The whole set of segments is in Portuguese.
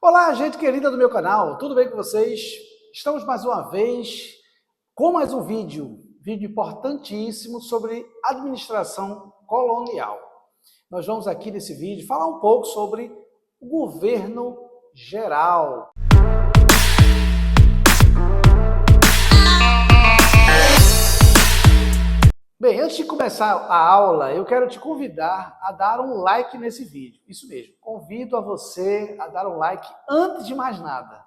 Olá, gente querida do meu canal, tudo bem com vocês? Estamos mais uma vez com mais um vídeo importantíssimo sobre administração colonial. Nós vamos aqui nesse vídeo falar um pouco sobre o governo geral. Bem, antes de começar a aula, eu quero te convidar a dar um like nesse vídeo. Isso mesmo, convido a você a dar um like antes de mais nada.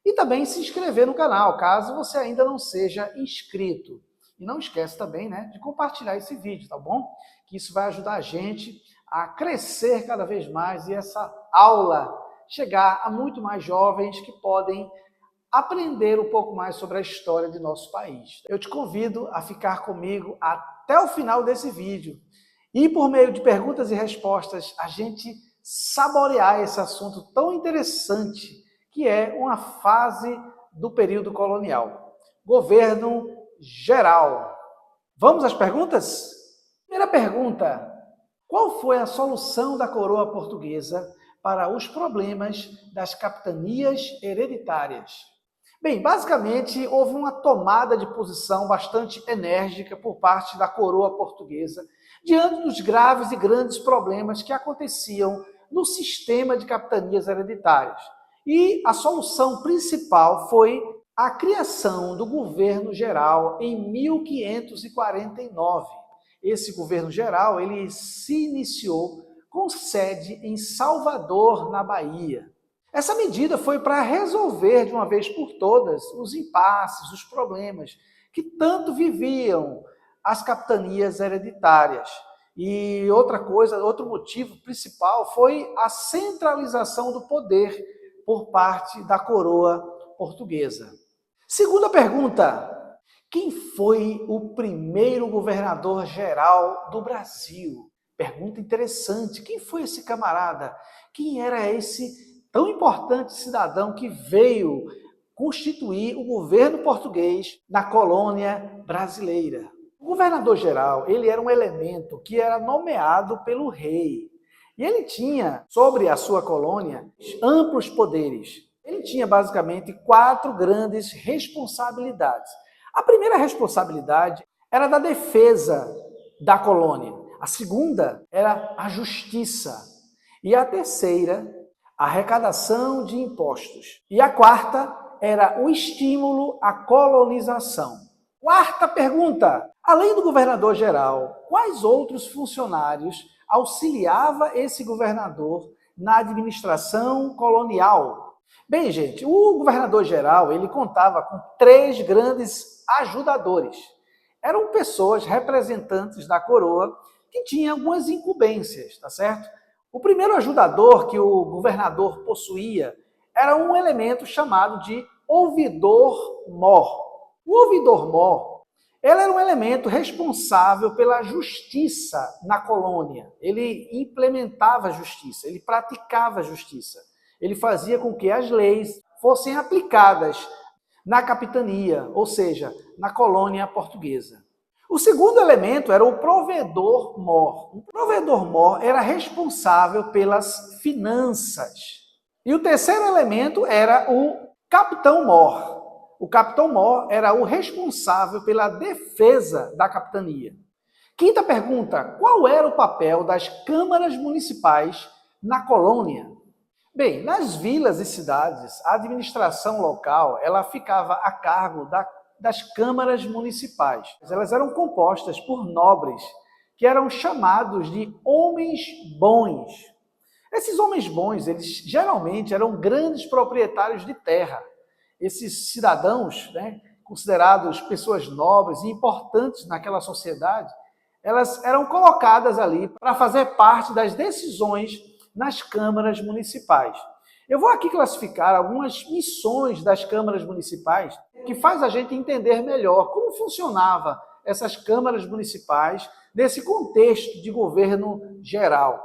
E também se inscrever no canal, caso você ainda não seja inscrito. E não esquece também, de compartilhar esse vídeo, tá bom? Que isso vai ajudar a gente a crescer cada vez mais e essa aula chegar a muito mais jovens que podem aprender um pouco mais sobre a história de nosso país. Eu te convido a ficar comigo até o final desse vídeo e, por meio de perguntas e respostas, a gente saborear esse assunto tão interessante que é uma fase do período colonial. Governo geral. Vamos às perguntas? Primeira pergunta: qual foi a solução da coroa portuguesa para os problemas das capitanias hereditárias? Bem, basicamente houve uma tomada de posição bastante enérgica por parte da coroa portuguesa diante dos graves e grandes problemas que aconteciam no sistema de capitanias hereditárias. E a solução principal foi a criação do governo geral em 1549. Esse governo geral ele se iniciou com sede em Salvador, na Bahia. Essa medida foi para resolver de uma vez por todas os impasses, os problemas que tanto viviam as capitanias hereditárias. E outra coisa, outro motivo principal foi a centralização do poder por parte da coroa portuguesa. Segunda pergunta: quem foi o primeiro governador geral do Brasil? Pergunta interessante. Quem foi esse camarada? Quem era esse tão importante cidadão que veio constituir o governo português na colônia brasileira? O governador-geral, ele era um elemento que era nomeado pelo rei. E ele tinha, sobre a sua colônia, amplos poderes. Ele tinha, basicamente, 4 grandes responsabilidades. A primeira responsabilidade era da defesa da colônia. A segunda era a justiça. E a terceira, a arrecadação de impostos. E a quarta era o estímulo à colonização. Quarta pergunta: além do governador-geral, quais outros funcionários auxiliava esse governador na administração colonial? Bem, gente, o governador-geral ele contava com 3 grandes ajudadores. Eram pessoas representantes da coroa que tinham algumas incumbências, tá certo? O primeiro ajudador que o governador possuía era um elemento chamado de ouvidor-mor. O ouvidor-mor, ele era um elemento responsável pela justiça na colônia. Ele implementava a justiça, ele praticava a justiça. Ele fazia com que as leis fossem aplicadas na capitania, ou seja, na colônia portuguesa. O segundo elemento era o provedor-mor. O provedor-mor era responsável pelas finanças. E o terceiro elemento era o capitão-mor. O capitão-mor era o responsável pela defesa da capitania. Quinta pergunta: qual era o papel das câmaras municipais na colônia? Bem, nas vilas e cidades, a administração local ela ficava a cargo das câmaras municipais. Elas eram compostas por nobres, que eram chamados de homens bons. Esses homens bons, eles geralmente eram grandes proprietários de terra. Esses cidadãos, considerados pessoas nobres e importantes naquela sociedade, elas eram colocadas ali para fazer parte das decisões nas câmaras municipais. Eu vou aqui classificar algumas missões das câmaras municipais que faz a gente entender melhor como funcionava essas câmaras municipais nesse contexto de governo geral.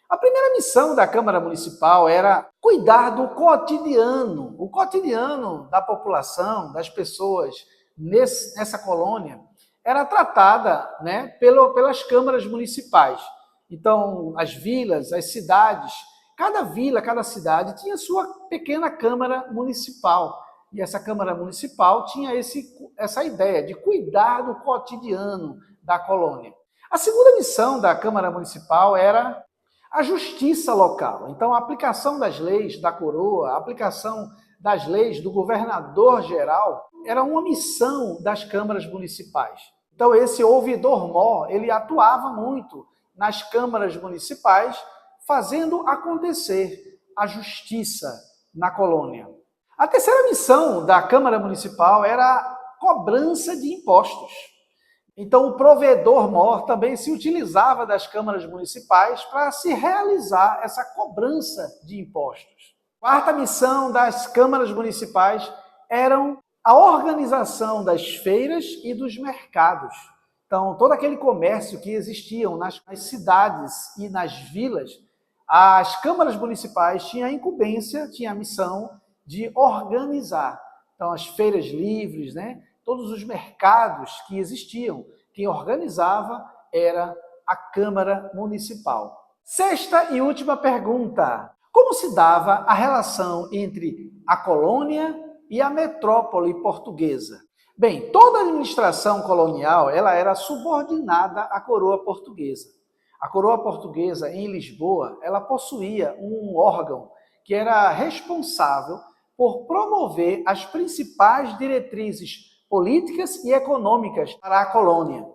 A primeira missão da Câmara Municipal era cuidar do cotidiano. O cotidiano da população, das pessoas nessa colônia, era tratada pelas câmaras municipais. Então, as vilas, as cidades, Cada vila, cada cidade tinha sua pequena Câmara Municipal. E essa Câmara Municipal tinha essa ideia de cuidar do cotidiano da colônia. A segunda missão da Câmara Municipal era a justiça local. Então, a aplicação das leis da coroa, a aplicação das leis do governador-geral, era uma missão das câmaras municipais. Então, esse ouvidor-mor, ele atuava muito nas câmaras municipais, fazendo acontecer a justiça na colônia. A terceira missão da Câmara Municipal era a cobrança de impostos. Então, o provedor-mor também se utilizava das câmaras municipais para se realizar essa cobrança de impostos. Quarta missão das câmaras municipais eram a organização das feiras e dos mercados. Então, todo aquele comércio que existiam nas cidades e nas vilas, as câmaras municipais tinham a incumbência, tinham a missão de organizar. Então, as feiras livres, todos os mercados que existiam, quem organizava era a Câmara Municipal. Sexta e última pergunta. Como se dava a relação entre a colônia e a metrópole portuguesa? Bem, toda a administração colonial ela era subordinada à coroa portuguesa. A coroa portuguesa em Lisboa, ela possuía um órgão que era responsável por promover as principais diretrizes políticas e econômicas para a colônia.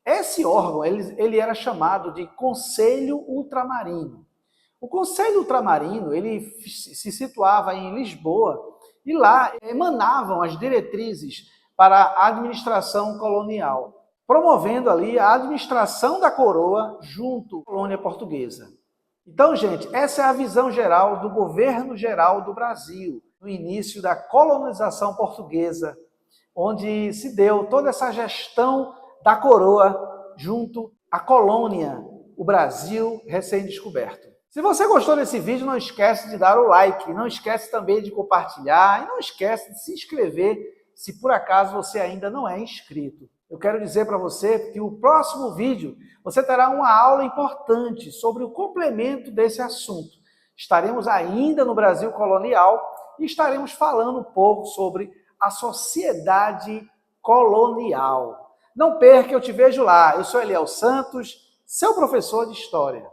Esse órgão ele era chamado de Conselho Ultramarino. O Conselho Ultramarino ele se situava em Lisboa e lá emanavam as diretrizes para a administração colonial, promovendo ali a administração da coroa junto à colônia portuguesa. Então, gente, essa é a visão geral do governo geral do Brasil, no início da colonização portuguesa, onde se deu toda essa gestão da coroa junto à colônia, o Brasil recém-descoberto. Se você gostou desse vídeo, não esquece de dar o like, não esquece também de compartilhar e não esquece de se inscrever se por acaso você ainda não é inscrito. Eu quero dizer para você que o próximo vídeo você terá uma aula importante sobre o complemento desse assunto. Estaremos ainda no Brasil colonial e estaremos falando um pouco sobre a sociedade colonial. Não perca, eu te vejo lá. Eu sou Eliel Santos, seu professor de História.